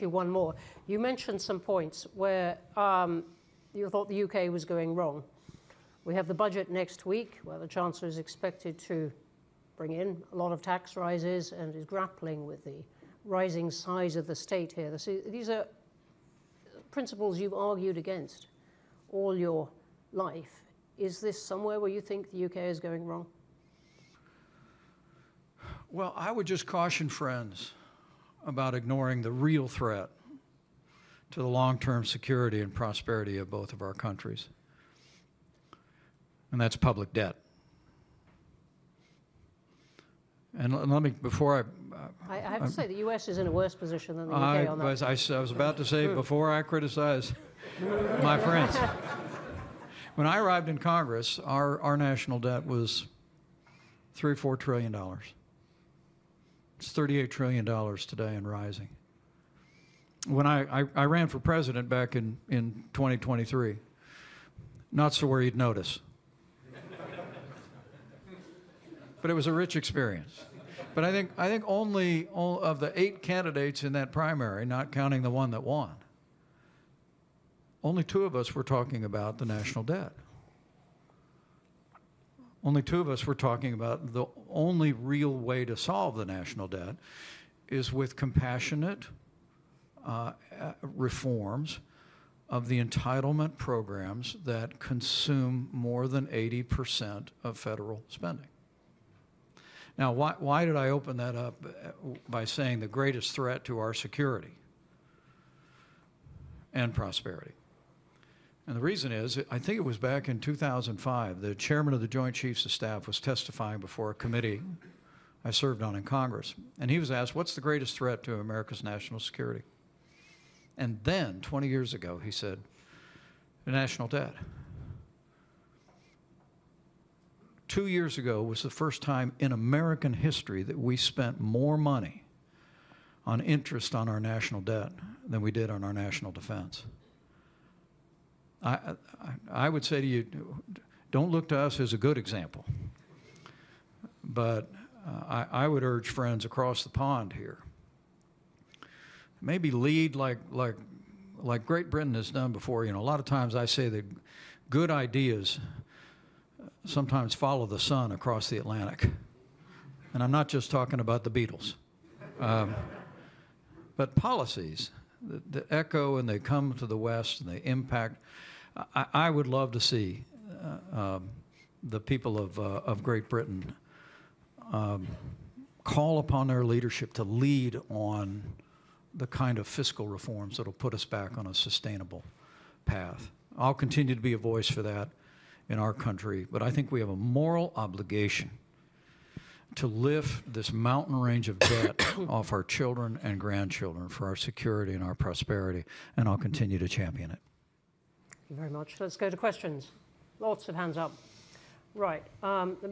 One more. You mentioned some points where you thought the UK was going wrong. We have the budget next week, where the Chancellor is expected to bring in a lot of tax rises and is grappling with the rising size of the state here. These are principles you've argued against all your life. Is this somewhere where you think the UK is going wrong? Well, I would just caution friends about ignoring the real threat to the long-term security and prosperity of both of our countries, and that's public debt. And let me, before I have to say the U.S. is in a worse position than the UK on that. I was about to say, before I criticize my friends, when I arrived in Congress, our national debt was $3 or $4 trillion. It's $38 trillion today and rising. When I ran for president back in 2023, not so where you'd notice. But it was a rich experience. But I think only of the 8 candidates in that primary, not counting the one that won, only 2 of us were talking about the national debt. Only 2 of us were talking about the only real way to solve the national debt is with compassionate reforms of the entitlement programs that consume more than 80% of federal spending. Now, why did I open that up by saying the greatest threat to our security and prosperity? And the reason is, I think it was back in 2005, the chairman of the Joint Chiefs of Staff was testifying before a committee I served on in Congress, and he was asked, what's the greatest threat to America's national security? And then, 20 years ago, he said, the national debt. 2 years ago was the first time in American history that we spent more money on interest on our national debt than we did on our national defense. I would say to you, don't look to us as a good example, but I would urge friends across the pond here, maybe lead like Great Britain has done before. You know, a lot of times I say that good ideas sometimes follow the sun across the Atlantic, and I'm not just talking about the Beatles, but policies that echo and they come to the West and they impact. I would love to see the people of Great Britain call upon their leadership to lead on the kind of fiscal reforms that will put us back on a sustainable path. I'll continue to be a voice for that in our country, but I think we have a moral obligation to lift this mountain range of debt off our children and grandchildren for our security and our prosperity, and I'll continue to champion it. Thank you very much. Let's go to questions. Lots of hands up. Right. Let me